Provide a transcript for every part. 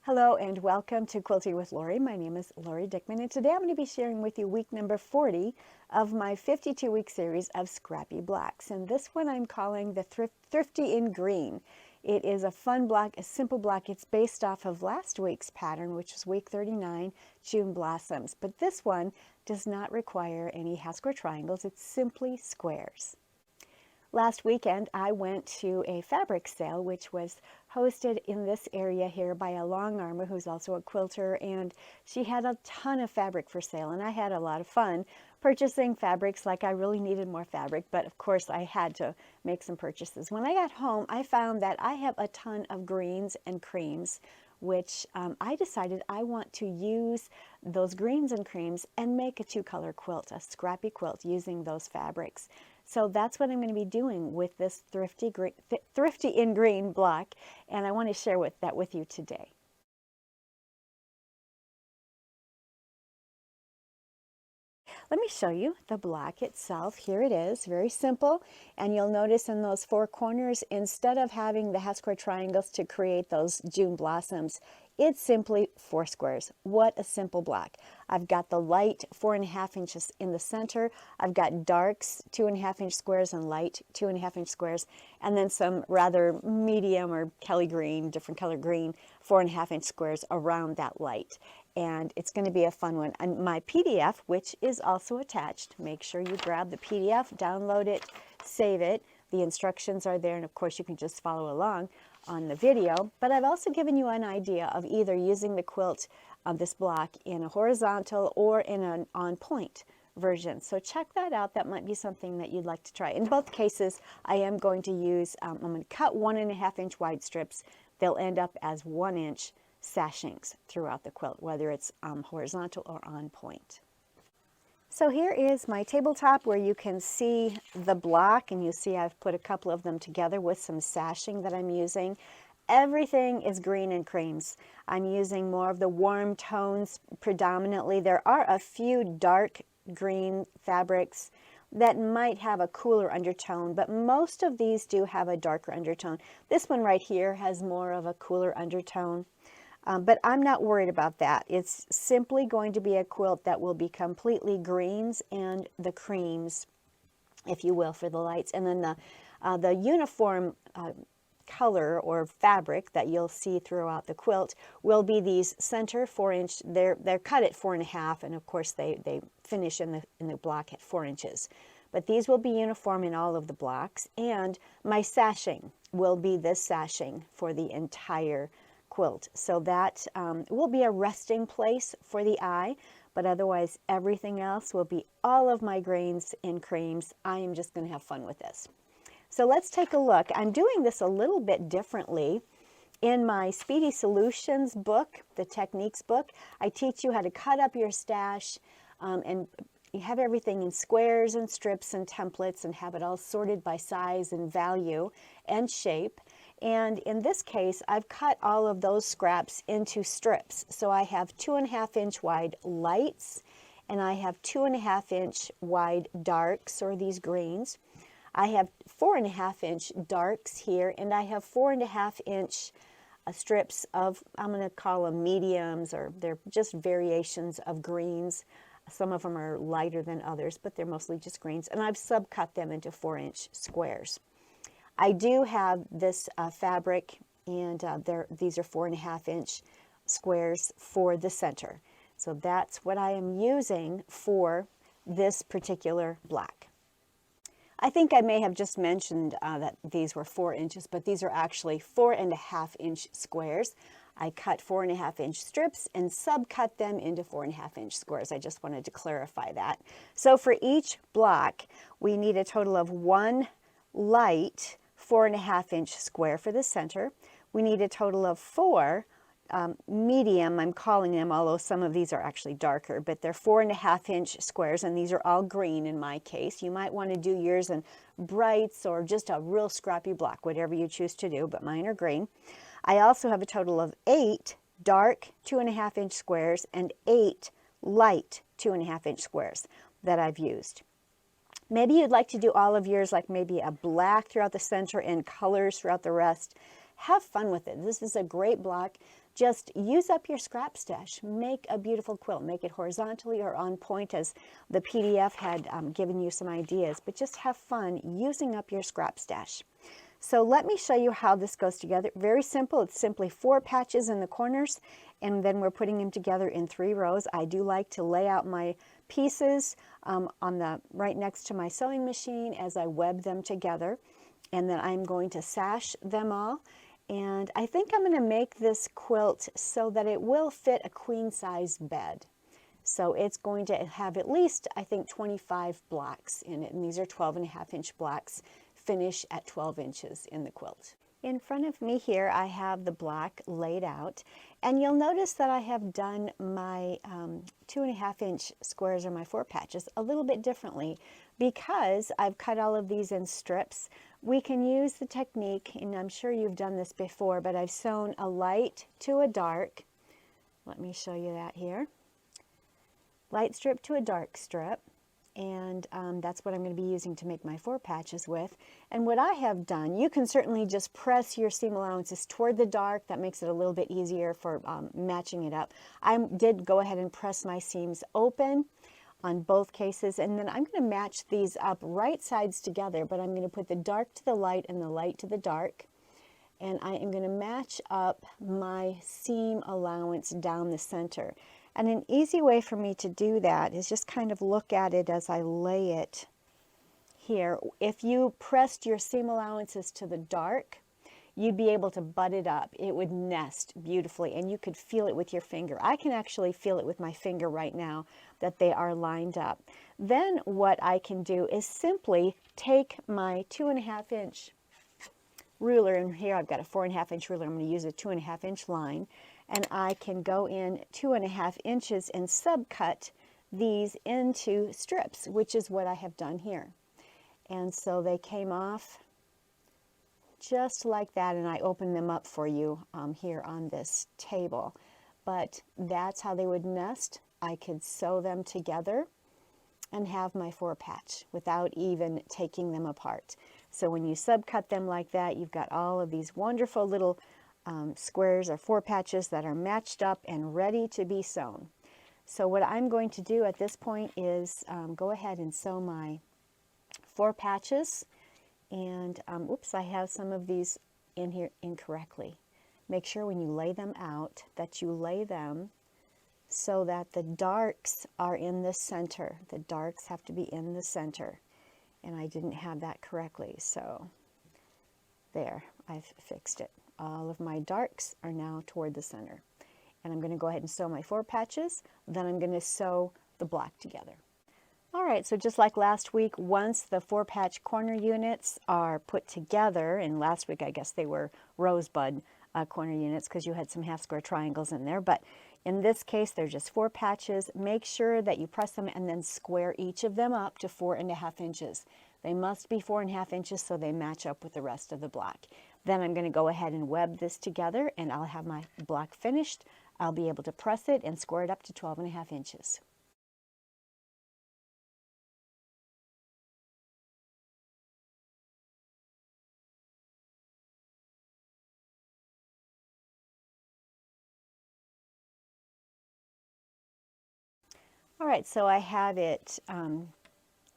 Hello and welcome to Quilting with Lori. My name is Lori Dickman and today I'm going to be sharing with you week number 40 of my 52-week series of Scrappy blocks. And this one I'm calling the Thrifty in Green. It is a fun block, a simple block. It's based off of last week's pattern, which was week 39, June Blossoms. But this one does not require any half square triangles. It's simply squares. Last weekend, I went to a fabric sale, which was hosted in this area here by a long armer who's also a quilter, and she had a ton of fabric for sale, and I had a lot of fun purchasing fabrics like I really needed more fabric, but of course I had to make some purchases. When I got home, I found that I have a ton of greens and creams, which I decided I want to use those greens and creams and make a two-color quilt, a scrappy quilt using those fabrics. So that's what I'm going to be doing with this Thrifty in Green block, and I want to share that with you today. Let me show you the block itself. Here it is, very simple, and you'll notice in those four corners, instead of having the half square triangles to create those June blossoms, it's simply four squares. What a simple block. I've got the light 4.5 inches in the center. I've got darks 2.5 inch squares and light 2.5 inch squares, and then some rather medium or Kelly green, different color green, 4.5 inch squares around that light. And it's going to be a fun one. And my PDF, which is also attached, make sure you grab the PDF, download it, save it. The instructions are there, and of course you can just follow along on the video. But I've also given you an idea of either using the quilt of this block in a horizontal or in an on-point version. So check that out. That might be something that you'd like to try. In both cases, I am going to use, I'm going to cut 1.5 inch wide strips. They'll end up as 1 inch sashings throughout the quilt, whether it's horizontal or on point. So here is my tabletop where you can see the block, and you see I've put a couple of them together with some sashing that I'm using. Everything is green and creams. I'm using more of the warm tones predominantly. There are a few dark green fabrics that might have a cooler undertone, but most of these do have a darker undertone. This one right here has more of a cooler undertone. But I'm not worried about that. It's simply going to be a quilt that will be completely greens and the creams, if you will, for the lights. And then the uniform color or fabric that you'll see throughout the quilt will be these center 4 inch. They're cut at 4.5, and of course they finish in the block at 4 inches. But these will be uniform in all of the blocks, and my sashing will be this sashing for the entire quilt. So that will be a resting place for the eye, but otherwise everything else will be all of my greens and creams. I am just going to have fun with this. So let's take a look. I'm doing this a little bit differently. In my Speedy Solutions book, the techniques book, I teach you how to cut up your stash and you have everything in squares and strips and templates and have it all sorted by size and value and shape. And in this case, I've cut all of those scraps into strips. So I have 2.5 inch wide lights, and I have 2.5 inch wide darks, or these greens. I have 4.5 inch darks here, and I have 4.5 inch strips of, I'm going to call them mediums, or they're just variations of greens. Some of them are lighter than others, but they're mostly just greens. And I've subcut them into 4 inch squares. I do have this fabric, and these are 4.5 inch squares for the center. So that's what I am using for this particular block. I think I may have just mentioned that these were 4 inches, but these are actually 4.5 inch squares. I cut 4.5 inch strips and subcut them into 4.5 inch squares. I just wanted to clarify that. So for each block, we need a total of one light 4.5 inch square for the center. We need a total of 4 medium, I'm calling them, although some of these are actually darker, but they're 4.5 inch squares, and these are all green in my case. You might want to do yours in brights or just a real scrappy block, whatever you choose to do, but mine are green. I also have a total of 8 dark 2.5 inch squares and 8 light 2.5 inch squares that I've used. Maybe you'd like to do all of yours like maybe a black throughout the center and colors throughout the rest. Have fun with it. This is a great block just use up your scrap stash. Make a beautiful quilt. Make it horizontally or on point, as the PDF had given you some ideas, but just have fun using up your scrap stash. So let me show you how this goes together. Very simple. It's simply 4 patches in the corners, and then we're putting them together in 3 rows. I do like to lay out my pieces on the right next to my sewing machine as I web them together, and then I'm going to sash them all. And I think I'm going to make this quilt so that it will fit a queen size bed. So it's going to have at least, I think, 25 blocks in it, and these are 12.5-inch blocks. Finish at 12 inches in the quilt. In front of me here I have the block laid out, and you'll notice that I have done my 2.5-inch squares, or my 4 patches, a little bit differently because I've cut all of these in strips. We can use the technique, and I'm sure you've done this before, but I've sewn a light to a dark. Let me show you that here. Light strip to a dark strip. And that's what I'm going to be using to make my 4 patches with. And what I have done, you can certainly just press your seam allowances toward the dark. That makes it a little bit easier for matching it up. I did go ahead and press my seams open on both cases, and then I'm going to match these up right sides together, but I'm going to put the dark to the light and the light to the dark. And I am going to match up my seam allowance down the center. And an easy way for me to do that is just kind of look at it as I lay it here. If you pressed your seam allowances to the dark, you'd be able to butt it up. It would nest beautifully, and you could feel it with your finger. I can actually feel it with my finger right now that they are lined up. Then what I can do is simply take my 2.5-inch ruler, and here I've got a 4.5-inch ruler. I'm going to use a 2.5-inch line, and I can go in 2.5 inches and subcut these into strips, which is what I have done here. And so they came off just like that, and I opened them up for you here on this table. But that's how they would nest. I could sew them together and have my 4 patch without even taking them apart. So when you subcut them like that, you've got all of these wonderful little squares or 4 patches that are matched up and ready to be sewn. So what I'm going to do at this point is go ahead and sew my 4 patches. And oops, I have some of these in here incorrectly. Make sure when you lay them out that you lay them so that the darks are in the center. The darks have to be in the center. And I didn't have that correctly, so there, I've fixed it. All of my darks are now toward the center. And I'm going to go ahead and sew my 4 patches, then I'm going to sew the block together. All right, so just like last week, once the 4 patch corner units are put together, and last week I guess they were rosebud corner units because you had some half square triangles in there, but in this case they're just 4 patches. Make sure that you press them and then square each of them up to 4.5 inches. They must be 4.5 inches so they match up with the rest of the block. Then I'm going to go ahead and web this together, and I'll have my block finished. I'll be able to press it and square it up to 12.5 inches. All right, so I have it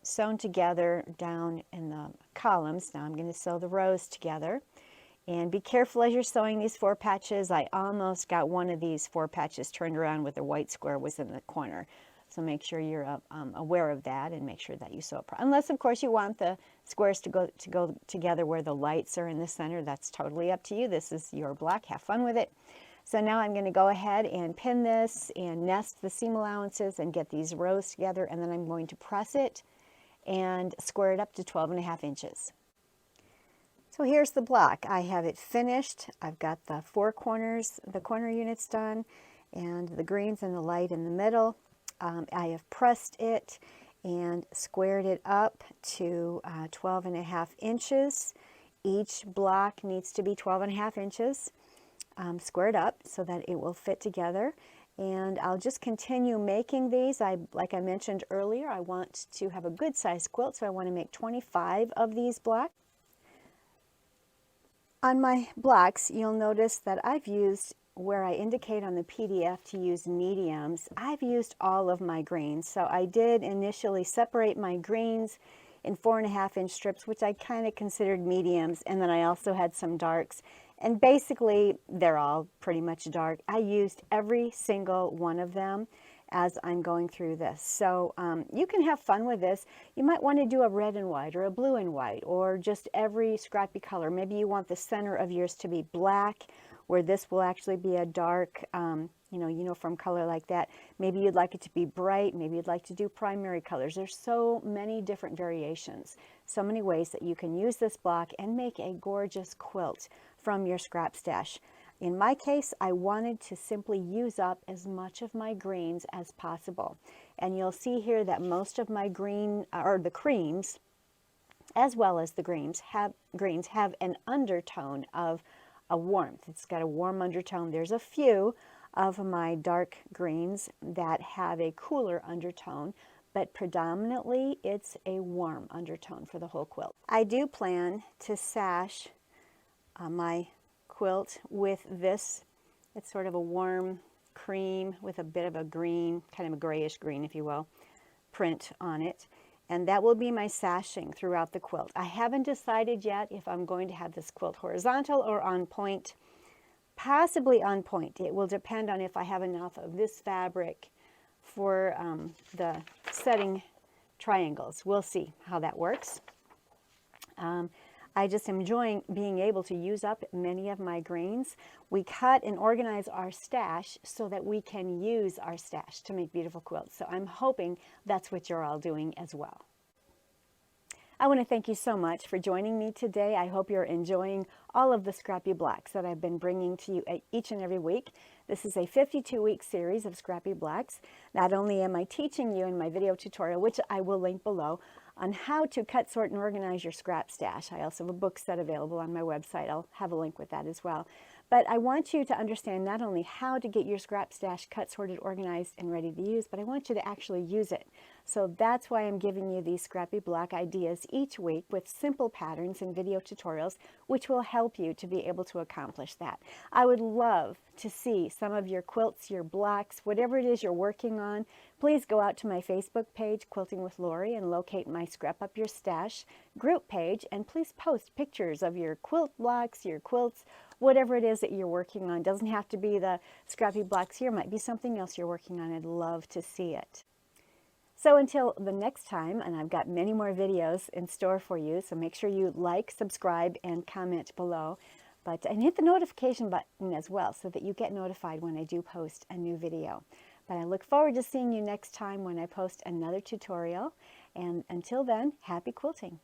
sewn together down in the columns. Now I'm going to sew the rows together. And be careful as you're sewing these 4 patches. I almost got one of these 4 patches turned around with the white square was in the corner. So make sure you're aware of that and make sure that you sew it. Unless, of course, you want the squares to go together where the lights are in the center. That's totally up to you. This is your block. Have fun with it. So now I'm going to go ahead and pin this and nest the seam allowances and get these rows together, and then I'm going to press it and square it up to 12.5 inches. So here's the block. I have it finished. I've got the 4 corners, the corner units done, and the greens and the light in the middle. I have pressed it and squared it up to 12.5 inches. Each block needs to be 12.5 inches squared up so that it will fit together. And I'll just continue making these. Like I mentioned earlier, I want to have a good size quilt, so I want to make 25 of these blocks. On my blocks, you'll notice that I've used where I indicate on the PDF to use mediums, I've used all of my greens. So I did initially separate my greens in 4.5-inch strips, which I kind of considered mediums, and then I also had some darks. And basically, they're all pretty much dark. I used every single one of them as I'm going through this. So you can have fun with this. You might want to do a red and white or a blue and white or just every scrappy color. Maybe you want the center of yours to be black, where this will actually be a dark, from color like that. Maybe you'd like it to be bright. Maybe you'd like to do primary colors. There's so many different variations, so many ways that you can use this block and make a gorgeous quilt from your scrap stash. In my case, I wanted to simply use up as much of my greens as possible. And you'll see here that most of my green, or the creams, as well as the greens have an undertone of a warmth. It's got a warm undertone. There's a few of my dark greens that have a cooler undertone, but predominantly it's a warm undertone for the whole quilt. I do plan to sash my quilt with this. It's sort of a warm cream with a bit of a green, kind of a grayish green, if you will, print on it. And that will be my sashing throughout the quilt. I haven't decided yet if I'm going to have this quilt horizontal or on point. Possibly on point. It will depend on if I have enough of this fabric for the setting triangles. We'll see how that works. I just am enjoying being able to use up many of my greens. We cut and organize our stash so that we can use our stash to make beautiful quilts. So I'm hoping that's what you're all doing as well. I want to thank you so much for joining me today. I hope you're enjoying all of the Scrappy Blacks that I've been bringing to you each and every week. This is a 52-week series of Scrappy Blacks. Not only am I teaching you in my video tutorial, which I will link below, on how to cut, sort, and organize your scrap stash. I also have a book set available on my website. I'll have a link with that as well. But I want you to understand not only how to get your scrap stash cut, sorted, organized, and ready to use, but I want you to actually use it. So that's why I'm giving you these Scrappy Block ideas each week with simple patterns and video tutorials, which will help you to be able to accomplish that. I would love to see some of your quilts, your blocks, whatever it is you're working on. Please go out to my Facebook page, Quilting with Lori, and locate my Scrap Up Your Stash group page, and please post pictures of your quilt blocks, your quilts, whatever it is that you're working on. Doesn't have to be the Scrappy Blocks here. It might be something else you're working on. I'd love to see it. So until the next time, and I've got many more videos in store for you, so make sure you like, subscribe, and comment below. And hit the notification button as well so that you get notified when I do post a new video. But I look forward to seeing you next time when I post another tutorial. And until then, happy quilting.